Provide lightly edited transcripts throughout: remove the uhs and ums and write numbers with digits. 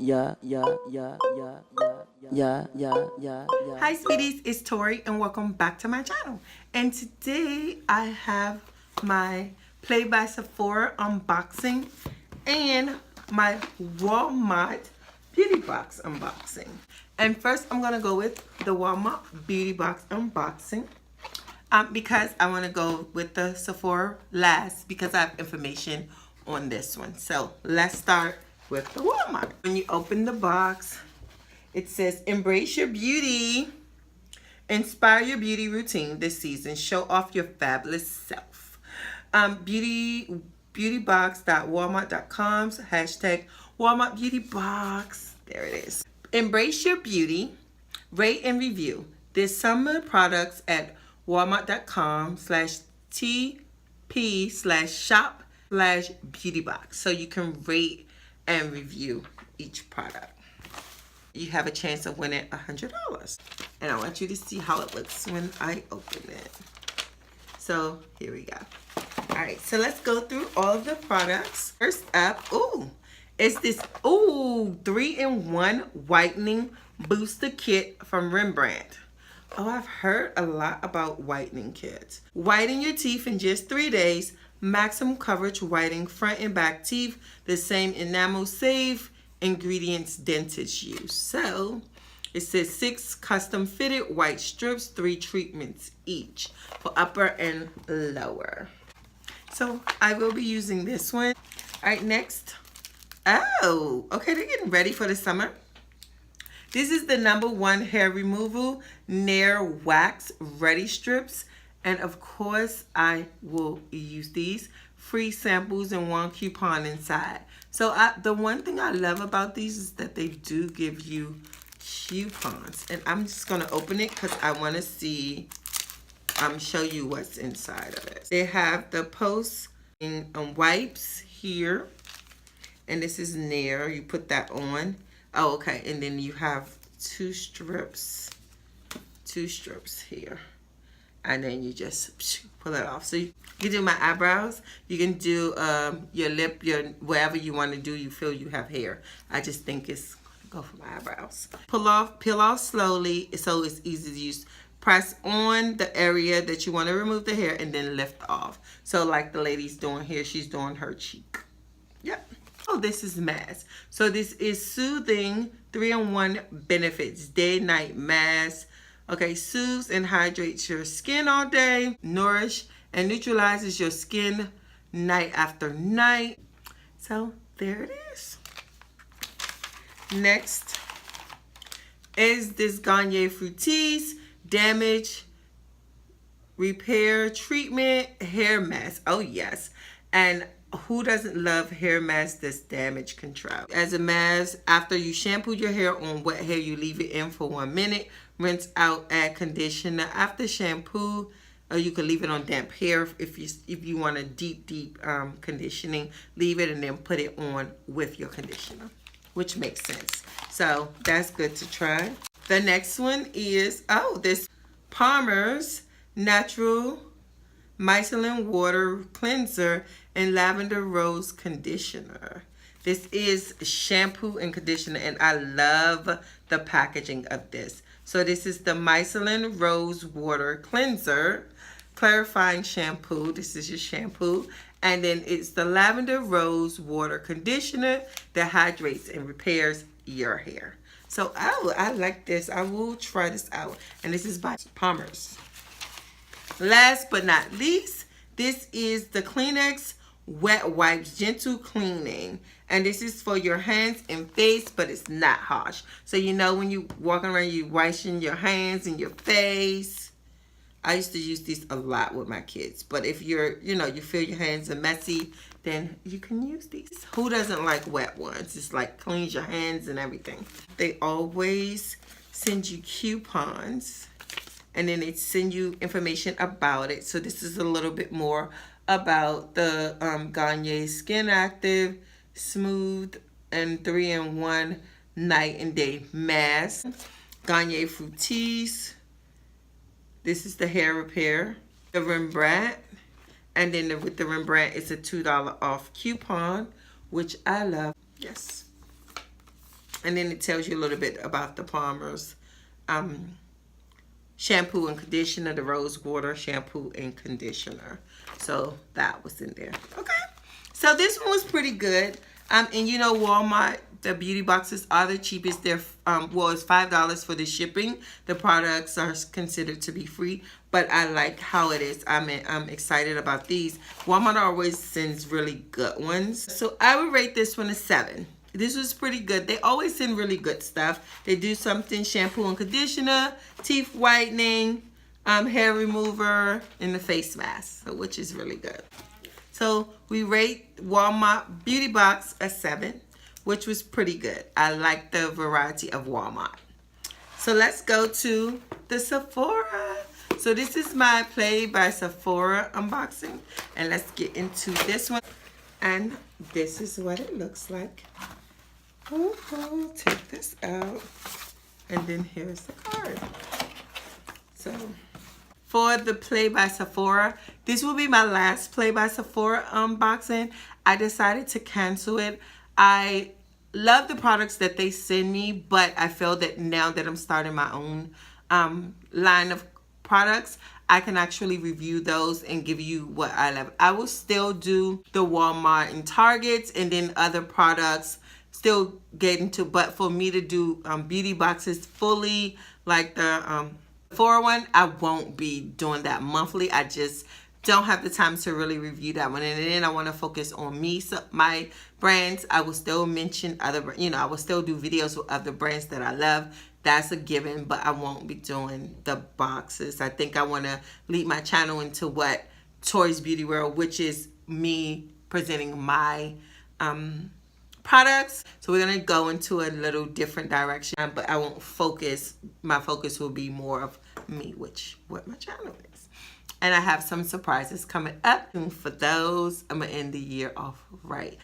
Hi sweeties, it's Tori and welcome back to my channel. And today I have my Play by Sephora unboxing and my Walmart beauty box unboxing. And first I'm gonna go with the Walmart beauty box unboxing because I want to go with the Sephora last because I have information on this one. So let's start with the Walmart. When you open the box, it says embrace your beauty, inspire your beauty routine this season, show off your fabulous self. Beautybox.walmart.com's hashtag Walmart Beauty Box. There it is. Embrace your beauty, rate and review. There's summer products at walmart.com/TP/shop/beautybox. So you can rate and review each product. You have a chance of winning $100. And I want you to see how it looks when I open it. So here we go. All right, so let's go through all of the products. First up, it's this 3-in-1 whitening booster kit from Rembrandt. Oh, I've heard a lot about whitening kits. Whiten your teeth in just 3 days. Maximum coverage whitening front and back teeth. The same enamel save ingredients dentists use. So it says 6 custom fitted white strips, 3 treatments each for upper and lower. So I will be using this one. All right, next. Oh, okay, they're getting ready for the summer. This is the #1 hair removal Nair Wax Ready Strips. And of course, I will use these. Free samples and 1 coupon inside. So the one thing I love about these is that they do give you coupons. And I'm just going to open it because I want to see, show you what's inside of it. They have the post wipes here. And this is Nair. You put that on. Oh, okay. And then you have 2 strips here. And then you just pull it off. So you can do my eyebrows. You can do your lip, wherever you want to do. You feel you have hair. I just think it's go for my eyebrows. Peel off slowly so it's easy to use. Press on the area that you want to remove the hair and then lift off. So like the lady's doing here, she's doing her cheek. Yep. Oh, this is mask. So this is soothing 3-in-1 benefits day night mask. Okay, soothes and hydrates your skin all day, nourish and neutralizes your skin night after night. So there it is. Next is this Garnier Fructis Damage Repair Treatment Hair Mask. Oh yes, and who doesn't love hair mask that's damage control? As a mask, after you shampoo your hair on wet hair, you leave it in for 1 minute. Rinse out, add conditioner. After shampoo, or you can leave it on damp hair if you want a deep conditioning. Leave it and then put it on with your conditioner, which makes sense. So that's good to try. The next one is, this Palmer's Natural Micellar Water Cleanser and Lavender Rose Conditioner. This is shampoo and conditioner, and I love the packaging of this. So this is the Micellar Rose Water Cleanser, clarifying shampoo. This is your shampoo. And then it's the Lavender Rose Water Conditioner that hydrates and repairs your hair. So I like this. I will try this out. And this is by Palmer's. Last but not least, this is the Kleenex Wet Wipes Gentle Cleaning. And this is for your hands and face, but it's not harsh. So you know when you walking around, you washing your hands and your face. I used to use these a lot with my kids. But if you're, you feel your hands are messy, then you can use these. Who doesn't like wet ones? It's like cleans your hands and everything. They always send you coupons. And then they send you information about it. So this is a little bit more about the Garnier Skin Active Smooth and 3-in-1 Night and Day Mask. Garnier Fructis. This is the hair repair. The Rembrandt. And then with the Rembrandt, it's a $2 off coupon, which I love. Yes. And then it tells you a little bit about the Palmer's shampoo and conditioner, the rose water shampoo and conditioner. So that was in there. Okay. So this one was pretty good. And you know, Walmart, the beauty boxes are the cheapest. They're well, it's $5 for the shipping. The products are considered to be free, but I like how it is. I'm excited about these. Walmart always sends really good ones. So I would rate this one a 7. This was pretty good. They always send really good stuff. They do something shampoo and conditioner, teeth whitening, hair remover, and the face mask, so, which is really good. So we rate Walmart Beauty Box a 7, which was pretty good. I like the variety of Walmart. So let's go to the Sephora. So this is my Play by Sephora unboxing. And let's get into this one. And this is what it looks like. Oh, take this out. And then here's the card. So for the Play by Sephora, this will be my last Play by Sephora unboxing. I decided to cancel it. I love the products that they send me, but I feel that now that I'm starting my own line of products, I can actually review those and give you what I love. I will still do the Walmart and Targets, and then other products still get into, but for me to do beauty boxes fully, like the Sephora one, I won't be doing that monthly. I just don't have the time to really review that one. And then I want to focus on me. So my brands, I will still mention other, you know, I will still do videos with other brands that I love. That's a given, but I won't be doing the boxes. I think I want to lead my channel into what Tori's Beauty World, which is me presenting my products. So we're going to go into a little different direction, but I won't focus. My focus will be more of me, which what my channel is. And I have some surprises coming up. And for those, I'm going to end the year off right.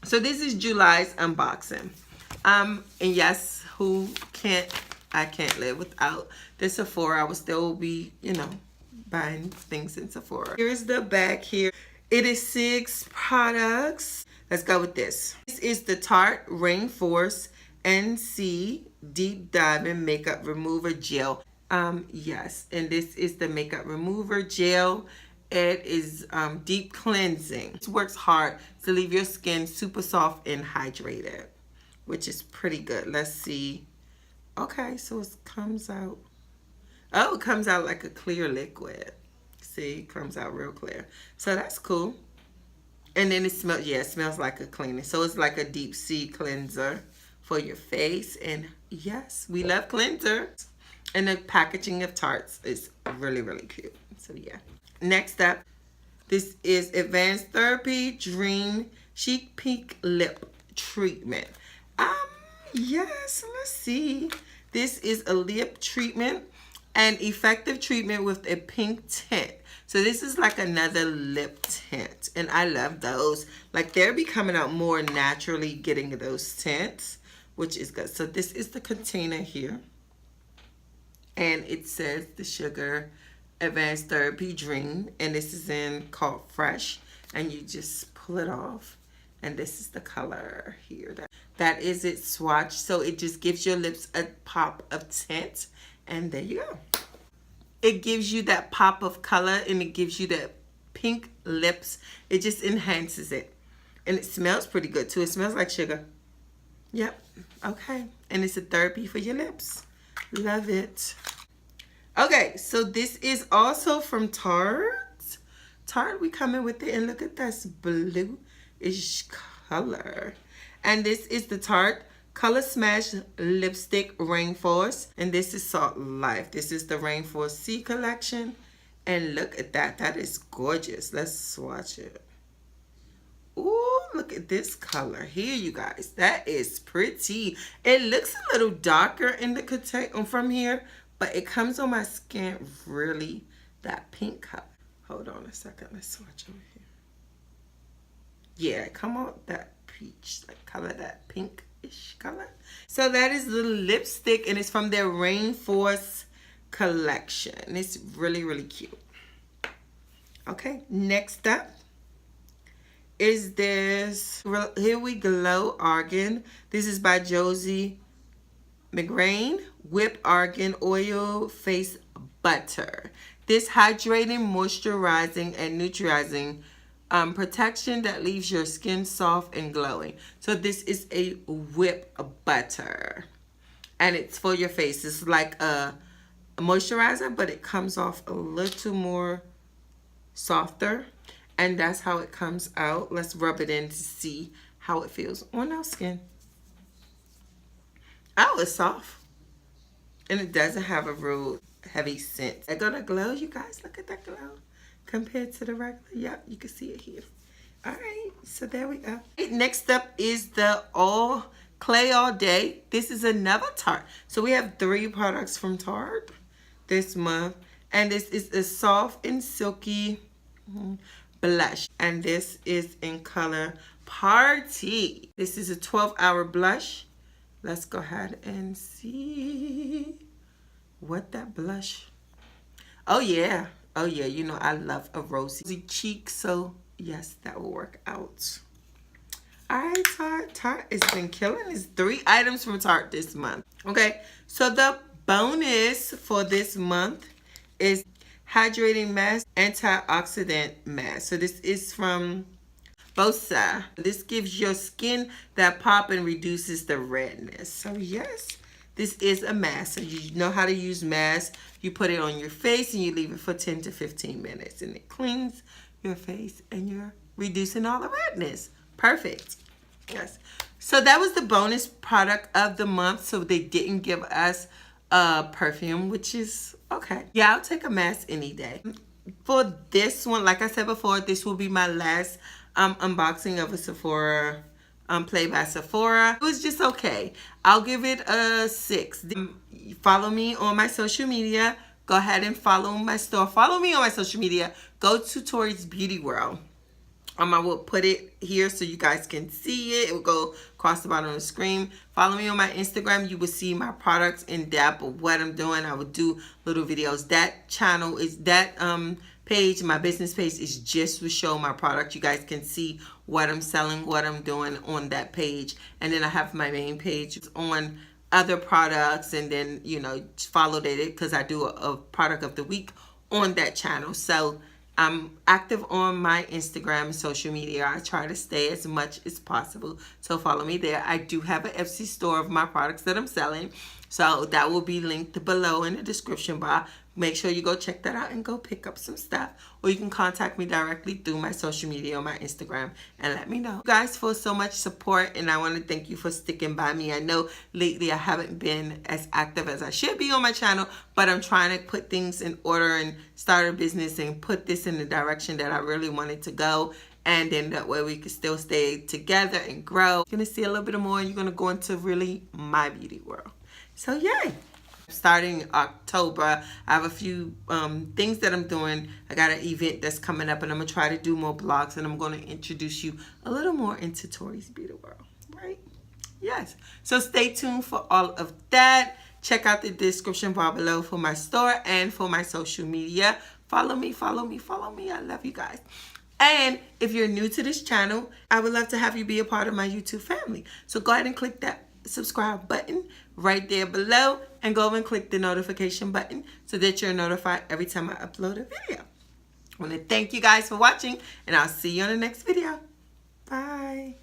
So this is July's unboxing. And yes, I can't live without the Sephora. I will still be, you know, buying things in Sephora. Here's the back here. It is 6 products. Let's go with this. This is the Tarte Rainforest NC Deep Diamond Makeup Remover Gel. Yes, and this is the makeup remover gel. It is deep cleansing. It works hard to leave your skin super soft and hydrated, which is pretty good. Let's see. Okay, so it comes out. Oh, it comes out like a clear liquid. See, it comes out real clear. So that's cool. And then it smells, yeah, it smells like a cleaner. So it's like a deep sea cleanser for your face. And yes, we love cleansers. And the packaging of Tartes is really, really cute. So yeah. Next up, this is Advanced Therapy Dream Chic Pink Lip Treatment. Yes, let's see. This is a lip treatment, an effective treatment with a pink tint. So this is like another lip tint, and I love those. Like they're becoming out more naturally, getting those tints, which is good. So this is the container here, and it says the Sugar Advanced Therapy Dream, and this is in called Fresh, and you just pull it off, and this is the color here. That is its swatch, so it just gives your lips a pop of tint, and there you go. It gives you that pop of color, and it gives you that pink lips. It just enhances it, and it smells pretty good too. It smells like sugar. Yep. Okay, and it's a therapy for your lips. Love it. Okay, so this is also from Tarte. Tarte, we come in with it, and look at this bluish color. And this is the Tarte Color Smash Lipstick Rainforest. And this is Salt Life. This is the Rainforest C collection. And look at that. That is gorgeous. Let's swatch it. Ooh, look at this color here, you guys. That is pretty. It looks a little darker in the container from here, but it comes on my skin really that pink color. Hold on a second. Let's swatch over here. Yeah, come on that peach like color, that pinkish color. So that is the lipstick, and it's from their Rainforest collection. It's really, really cute. Okay, next up is this Here We Glow Argan. This is by Josie McGrain. Whip Argan Oil Face Butter. This hydrating, moisturizing, and neutralizing protection that leaves your skin soft and glowing. So this is a whip butter. And it's for your face. It's like a moisturizer, but it comes off a little more softer. And that's how it comes out. Let's rub it in to see how it feels on our skin. Oh, it's soft. And it doesn't have a real heavy scent. It's gonna glow, you guys. Look at that glow. Compared to the regular. Yep, you can see it here. Alright, so there we go. Next up is the Clay All Day. This is another Tarte. So we have 3 products from Tarte this month. And this is a soft and silky blush. And this is in color Party. This is a 12-hour blush. Let's go ahead and see what that blush. Oh yeah. Oh yeah, you know I love a rosy cheek. So yes, that will work out. Alright, Tarte has been killing. There's 3 items from Tarte this month. Okay, so the bonus for this month is Hydrating Mask, Antioxidant Mask. So this is from Bosa. This gives your skin that pop and reduces the redness. So yes, this is a mask. So you know how to use masks. You put it on your face and you leave it for 10 to 15 minutes. And it cleans your face and you're reducing all the redness. Perfect. Yes. So that was the bonus product of the month. So they didn't give us a perfume, which is okay. Yeah, I'll take a mask any day. For this one, like I said before, this will be my last unboxing of a Sephora Play by Sephora. It was just okay. I'll give it a 6. Follow me on my social media. Go ahead and follow my store. Follow me on my social media. Go to Tori's Beauty World. I will put it here so you guys can see it. It will go across the bottom of the screen. Follow me on my Instagram. You will see my products in depth of what I'm doing. I will do little videos. That channel is that page, my business page, is just to show my product. You guys can see what I'm selling, what I'm doing on that page. And then I have my main page on other products, and then, you know, follow that because I do a product of the week on that channel. So I'm active on my Instagram and social media. I try to stay as much as possible. So follow me there. I do have an Etsy store of my products that I'm selling. So that will be linked below in the description bar. Make sure you go check that out and go pick up some stuff. Or you can contact me directly through my social media on my Instagram and let me know. You guys for so much support, and I want to thank you for sticking by me. I know lately I haven't been as active as I should be on my channel, but I'm trying to put things in order and start a business and put this in the direction that I really wanted to go. And then that way we can still stay together and grow. You're going to see a little bit more, and you're going to go into really my beauty world. So yay! Starting October, I have a few things that I'm doing. I got an event that's coming up, and I'm going to try to do more blogs, and I'm going to introduce you a little more into Tori's Beauty World, right? Yes. So stay tuned for all of that. Check out the description bar below for my store and for my social media. Follow me, follow me, follow me. I love you guys. And if you're new to this channel, I would love to have you be a part of my YouTube family. So go ahead and click that subscribe button right there below, and go and click the notification button so that you're notified every time I upload a video. I want to thank you guys for watching, and I'll see you on the next video. Bye.